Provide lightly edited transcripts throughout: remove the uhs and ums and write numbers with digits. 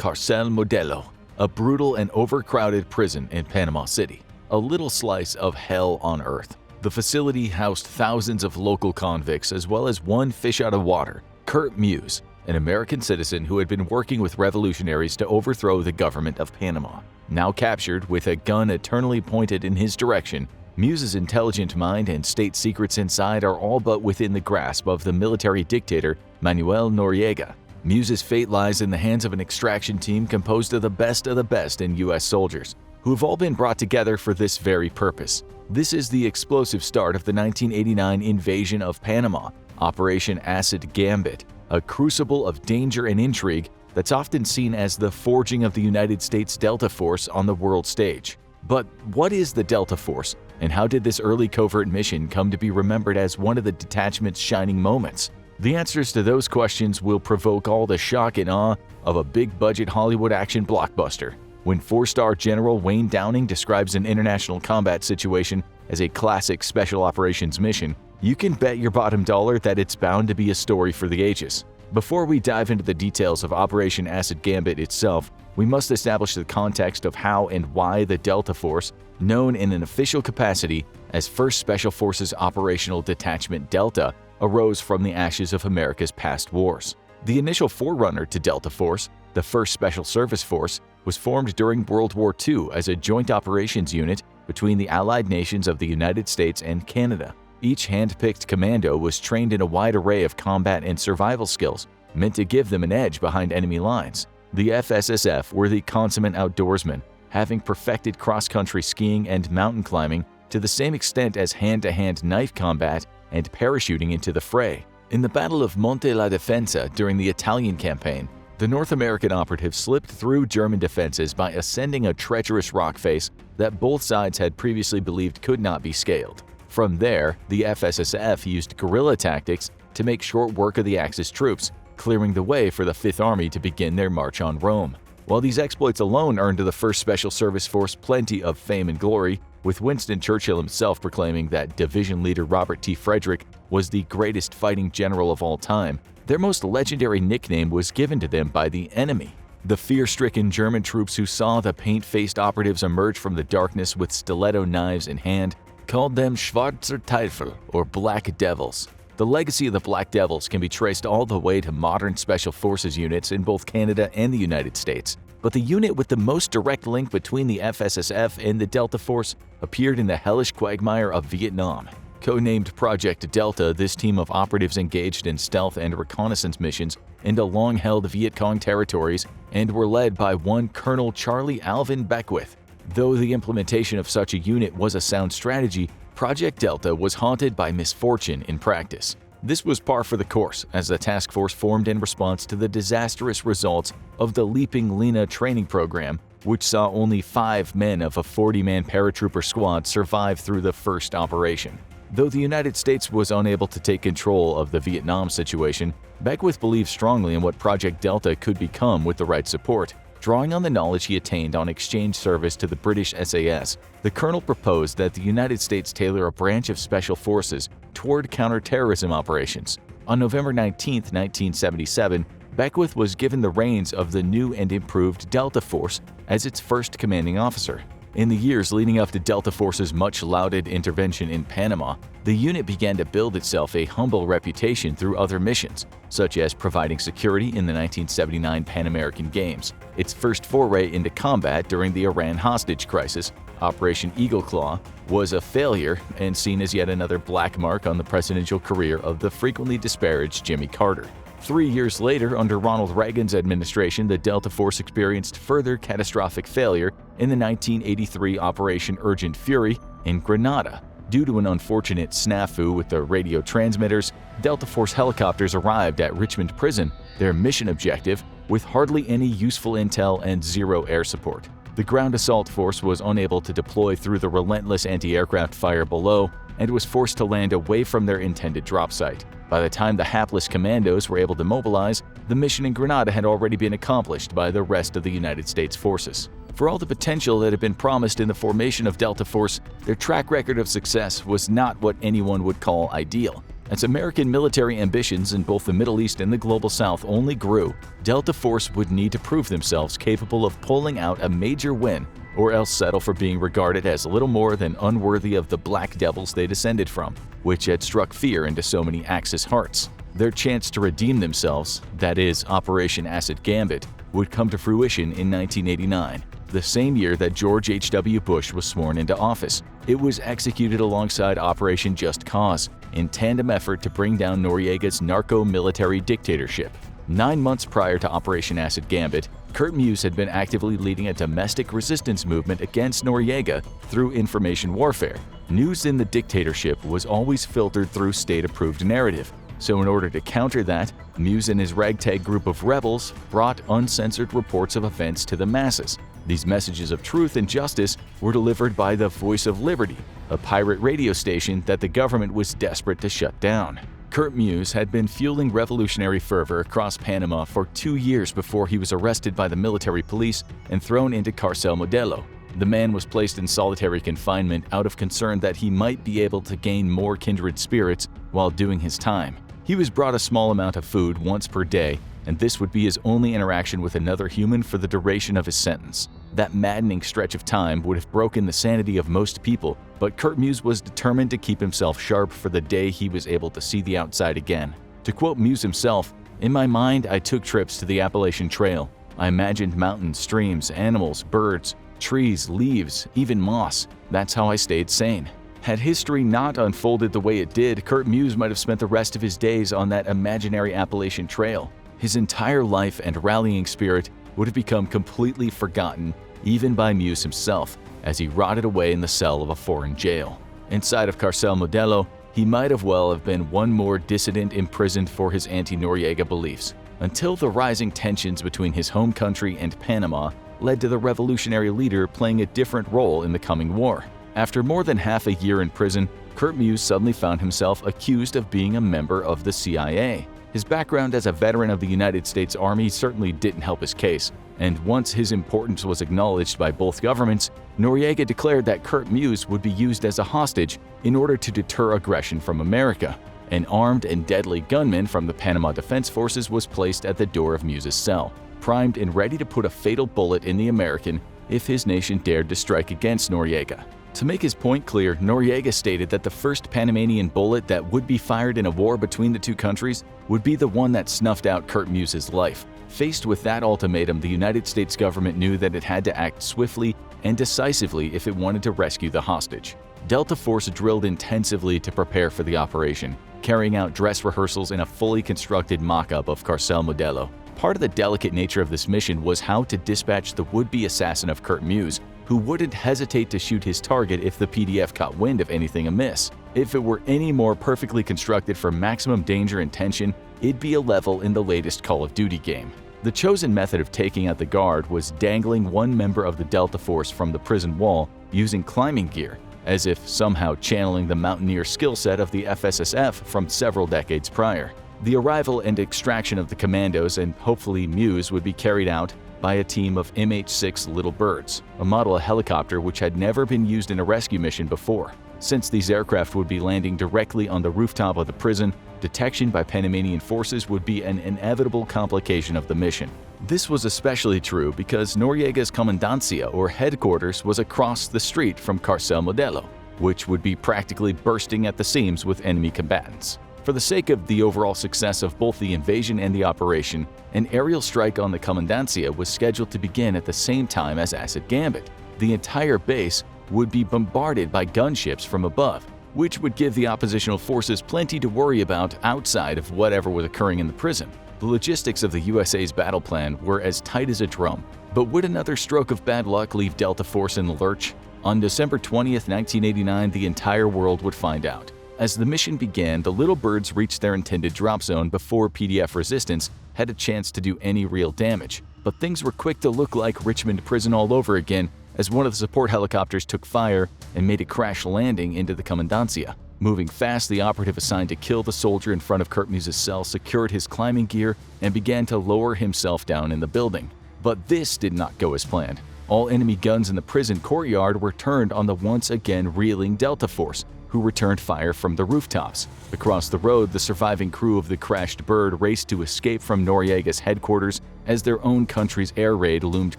Cárcel Modelo, a brutal and overcrowded prison in Panama City, a little slice of hell on earth. The facility housed thousands of local convicts as well as one fish out of water, Kurt Muse, an American citizen who had been working with revolutionaries to overthrow the government of Panama. Now captured with a gun eternally pointed in his direction, Muse's intelligent mind and state secrets inside are all but within the grasp of the military dictator Manuel Noriega. Muse's fate lies in the hands of an extraction team composed of the best in U.S. soldiers, who have all been brought together for this very purpose. This is the explosive start of the 1989 invasion of Panama, Operation Acid Gambit, a crucible of danger and intrigue that's often seen as the forging of the United States Delta Force on the world stage. But what is the Delta Force, and how did this early covert mission come to be remembered as one of the detachment's shining moments? The answers to those questions will provoke all the shock and awe of a big-budget Hollywood action blockbuster. When four-star General Wayne Downing describes an international combat situation as a classic special operations mission, you can bet your bottom dollar that it's bound to be a story for the ages. Before we dive into the details of Operation Acid Gambit itself, we must establish the context of how and why the Delta Force, known in an official capacity as 1st Special Forces Operational Detachment Delta, arose from the ashes of America's past wars. The initial forerunner to Delta Force, the 1st Special Service Force, was formed during World War II as a joint operations unit between the Allied nations of the United States and Canada. Each hand-picked commando was trained in a wide array of combat and survival skills, meant to give them an edge behind enemy lines. The FSSF were the consummate outdoorsmen, having perfected cross-country skiing and mountain climbing to the same extent as hand-to-hand knife combat and parachuting into the fray. In the Battle of Monte la Defensa during the Italian campaign, the North American operatives slipped through German defenses by ascending a treacherous rock face that both sides had previously believed could not be scaled. From there, the FSSF used guerrilla tactics to make short work of the Axis troops, clearing the way for the Fifth Army to begin their march on Rome. While these exploits alone earned the 1st Special Service Force plenty of fame and glory, with Winston Churchill himself proclaiming that division leader Robert T. Frederick was the greatest fighting general of all time, their most legendary nickname was given to them by the enemy. The fear-stricken German troops who saw the paint-faced operatives emerge from the darkness with stiletto knives in hand called them Schwarzer Teufel, or Black Devils. The legacy of the Black Devils can be traced all the way to modern Special Forces units in both Canada and the United States. But the unit with the most direct link between the FSSF and the Delta Force appeared in the hellish quagmire of Vietnam. Codenamed Project Delta, this team of operatives engaged in stealth and reconnaissance missions into long-held Viet Cong territories and were led by one Colonel Charlie Alvin Beckwith. Though the implementation of such a unit was a sound strategy, Project Delta was haunted by misfortune in practice. This was par for the course, as the task force formed in response to the disastrous results of the Leaping Lena training program, which saw only 5 men of a 40-man paratrooper squad survive through the first operation. Though the United States was unable to take control of the Vietnam situation, Beckwith believed strongly in what Project Delta could become with the right support. Drawing on the knowledge he attained on exchange service to the British SAS, the colonel proposed that the United States tailor a branch of special forces toward counterterrorism operations. On November 19, 1977, Beckwith was given the reins of the new and improved Delta Force as its first commanding officer. In the years leading up to Delta Force's much-lauded intervention in Panama, the unit began to build itself a humble reputation through other missions, such as providing security in the 1979 Pan American Games. Its first foray into combat during the Iran hostage crisis, Operation Eagle Claw, was a failure and seen as yet another black mark on the presidential career of the frequently disparaged Jimmy Carter. 3 years later, under Ronald Reagan's administration, the Delta Force experienced further catastrophic failure in the 1983 Operation Urgent Fury in Grenada. Due to an unfortunate snafu with the radio transmitters, Delta Force helicopters arrived at Richmond Prison, their mission objective, with hardly any useful intel and zero air support. The ground assault force was unable to deploy through the relentless anti-aircraft fire below and was forced to land away from their intended drop site. By the time the hapless commandos were able to mobilize, the mission in Grenada had already been accomplished by the rest of the United States forces. For all the potential that had been promised in the formation of Delta Force, their track record of success was not what anyone would call ideal. As American military ambitions in both the Middle East and the Global South only grew, Delta Force would need to prove themselves capable of pulling out a major win or else settle for being regarded as little more than unworthy of the black devils they descended from, which had struck fear into so many Axis hearts. Their chance to redeem themselves, that is, Operation Acid Gambit, would come to fruition in 1989, the same year that George H.W. Bush was sworn into office. It was executed alongside Operation Just Cause, in tandem effort to bring down Noriega's narco-military dictatorship. 9 months prior to Operation Acid Gambit, Kurt Mews had been actively leading a domestic resistance movement against Noriega through information warfare. News in the dictatorship was always filtered through state-approved narrative. So in order to counter that, Mews and his ragtag group of rebels brought uncensored reports of events to the masses. These messages of truth and justice were delivered by the Voice of Liberty, a pirate radio station that the government was desperate to shut down. Kurt Mews had been fueling revolutionary fervor across Panama for 2 years before he was arrested by the military police and thrown into Carcel Modelo. The man was placed in solitary confinement out of concern that he might be able to gain more kindred spirits while doing his time. He was brought a small amount of food once per day, and this would be his only interaction with another human for the duration of his sentence. That maddening stretch of time would have broken the sanity of most people, but Kurt Mews was determined to keep himself sharp for the day he was able to see the outside again. To quote Mews himself, "In my mind, I took trips to the Appalachian Trail. I imagined mountains, streams, animals, birds, trees, leaves, even moss. That's how I stayed sane." Had history not unfolded the way it did, Kurt Mews might have spent the rest of his days on that imaginary Appalachian Trail. His entire life and rallying spirit would have become completely forgotten, even by Mews himself, as he rotted away in the cell of a foreign jail. Inside of Carcel Modelo, he might have well have been one more dissident imprisoned for his anti-Noriega beliefs, until the rising tensions between his home country and Panama led to the revolutionary leader playing a different role in the coming war. After more than half a year in prison, Kurt Mews suddenly found himself accused of being a member of the CIA. His background as a veteran of the United States Army certainly didn't help his case, and once his importance was acknowledged by both governments, Noriega declared that Kurt Mews would be used as a hostage in order to deter aggression from America. An armed and deadly gunman from the Panama Defense Forces was placed at the door of Mews's cell, primed and ready to put a fatal bullet in the American if his nation dared to strike against Noriega. To make his point clear, Noriega stated that the first Panamanian bullet that would be fired in a war between the two countries would be the one that snuffed out Kurt Mews's life. Faced with that ultimatum, the United States government knew that it had to act swiftly and decisively if it wanted to rescue the hostage. Delta Force drilled intensively to prepare for the operation, carrying out dress rehearsals in a fully constructed mock-up of Carcel Modelo. Part of the delicate nature of this mission was how to dispatch the would-be assassin of Kurt Mews, who wouldn't hesitate to shoot his target if the PDF caught wind of anything amiss. If it were any more perfectly constructed for maximum danger and tension, it'd be a level in the latest Call of Duty game. The chosen method of taking out the guard was dangling one member of the Delta Force from the prison wall using climbing gear, as if somehow channeling the mountaineer skill set of the FSSF from several decades prior. The arrival and extraction of the commandos and hopefully Mews would be carried out by a team of MH-6 Little Birds, a model of helicopter which had never been used in a rescue mission before. Since these aircraft would be landing directly on the rooftop of the prison, detection by Panamanian forces would be an inevitable complication of the mission. This was especially true because Noriega's comandancia or headquarters was across the street from Carcel Modelo, which would be practically bursting at the seams with enemy combatants. For the sake of the overall success of both the invasion and the operation, an aerial strike on the comandancia was scheduled to begin at the same time as Acid Gambit. The entire base would be bombarded by gunships from above, which would give the oppositional forces plenty to worry about outside of whatever was occurring in the prison. The logistics of the USA's battle plan were as tight as a drum, but would another stroke of bad luck leave Delta Force in the lurch? On December 20th, 1989, the entire world would find out. As the mission began, the Little Birds reached their intended drop zone before PDF resistance had a chance to do any real damage. But things were quick to look like Richmond Prison all over again as one of the support helicopters took fire and made a crash landing into the comandancia. Moving fast, the operative assigned to kill the soldier in front of Kurt Mews's cell secured his climbing gear and began to lower himself down in the building. But this did not go as planned. All enemy guns in the prison courtyard were turned on the once again reeling Delta Force, who returned fire from the rooftops. Across the road, the surviving crew of the crashed bird raced to escape from Noriega's headquarters as their own country's air raid loomed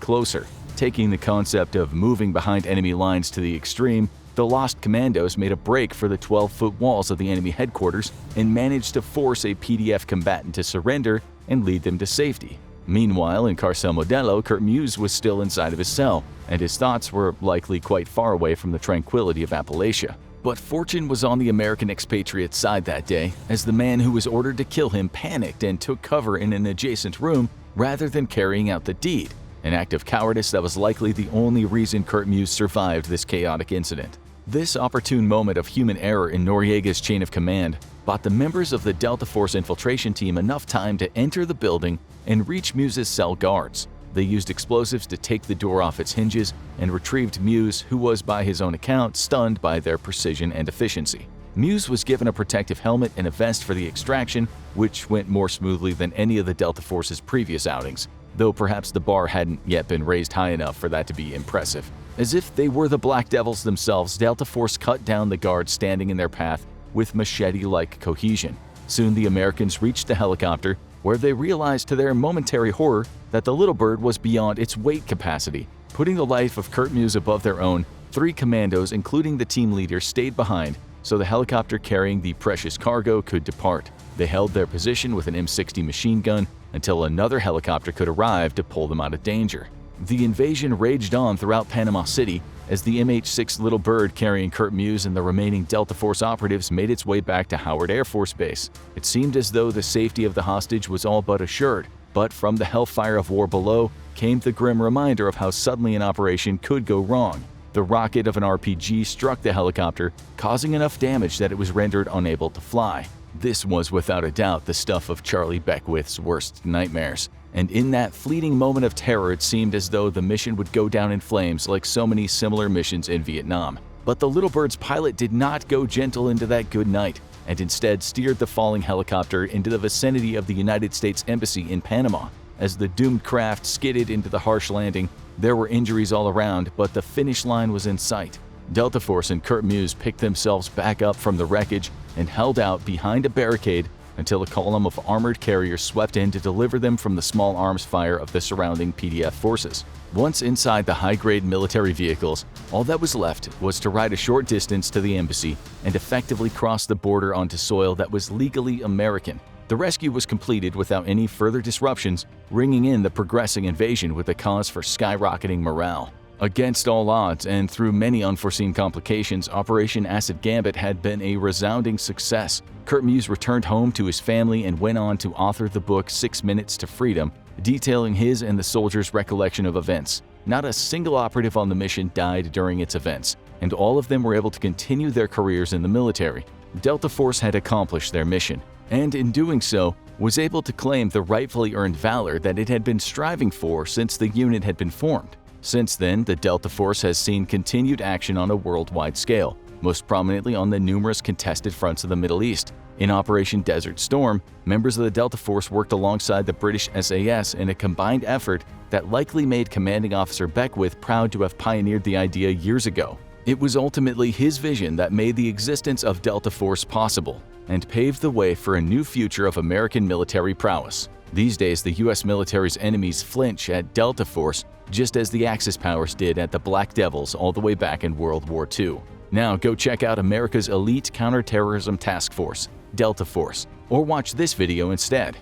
closer. Taking the concept of moving behind enemy lines to the extreme, the lost commandos made a break for the 12-foot walls of the enemy headquarters and managed to force a PDF combatant to surrender and lead them to safety. Meanwhile, in Carcel Modelo, Kurt Muse was still inside of his cell, and his thoughts were likely quite far away from the tranquility of Appalachia. But fortune was on the American expatriate's side that day, as the man who was ordered to kill him panicked and took cover in an adjacent room rather than carrying out the deed, an act of cowardice that was likely the only reason Kurt Muse survived this chaotic incident. This opportune moment of human error in Noriega's chain of command bought the members of the Delta Force infiltration team enough time to enter the building and reach Muse's cell guards. They used explosives to take the door off its hinges and retrieved Muse, who was, by his own account, stunned by their precision and efficiency. Muse was given a protective helmet and a vest for the extraction, which went more smoothly than any of the Delta Force's previous outings, though perhaps the bar hadn't yet been raised high enough for that to be impressive. As if they were the Black Devils themselves, Delta Force cut down the guards standing in their path with machete-like cohesion. Soon the Americans reached the helicopter, where they realized to their momentary horror that the little bird was beyond its weight capacity. Putting the life of Kurt Muse above their own, 3 commandos, including the team leader, stayed behind so the helicopter carrying the precious cargo could depart. They held their position with an M60 machine gun until another helicopter could arrive to pull them out of danger. The invasion raged on throughout Panama City as the MH-6 Little Bird carrying Kurt Muse and the remaining Delta Force operatives made its way back to Howard Air Force Base. It seemed as though the safety of the hostage was all but assured, but from the hellfire of war below came the grim reminder of how suddenly an operation could go wrong. The rocket of an RPG struck the helicopter, causing enough damage that it was rendered unable to fly. This was without a doubt the stuff of Charlie Beckwith's worst nightmares. And in that fleeting moment of terror, it seemed as though the mission would go down in flames like so many similar missions in Vietnam. But the Little Bird's pilot did not go gentle into that good night, and instead steered the falling helicopter into the vicinity of the United States Embassy in Panama. As the doomed craft skidded into the harsh landing, there were injuries all around, but the finish line was in sight. Delta Force and Kurt Muse picked themselves back up from the wreckage and held out behind a barricade until a column of armored carriers swept in to deliver them from the small arms fire of the surrounding PDF forces. Once inside the high-grade military vehicles, all that was left was to ride a short distance to the embassy and effectively cross the border onto soil that was legally American. The rescue was completed without any further disruptions, ringing in the progressing invasion with a cause for skyrocketing morale. Against all odds and through many unforeseen complications, Operation Acid Gambit had been a resounding success. Kurt Muse returned home to his family and went on to author the book 6 Minutes to Freedom, detailing his and the soldiers' recollection of events. Not a single operative on the mission died during its events, and all of them were able to continue their careers in the military. Delta Force had accomplished their mission, and in doing so, was able to claim the rightfully earned valor that it had been striving for since the unit had been formed. Since then, the Delta Force has seen continued action on a worldwide scale, most prominently on the numerous contested fronts of the Middle East. In Operation Desert Storm, members of the Delta Force worked alongside the British SAS in a combined effort that likely made Commanding Officer Beckwith proud to have pioneered the idea years ago. It was ultimately his vision that made the existence of Delta Force possible and paved the way for a new future of American military prowess. These days, the U.S. military's enemies flinch at Delta Force, just as the Axis powers did at the Black Devils all the way back in World War II. Now go check out America's elite counterterrorism task force, Delta Force, or watch this video instead.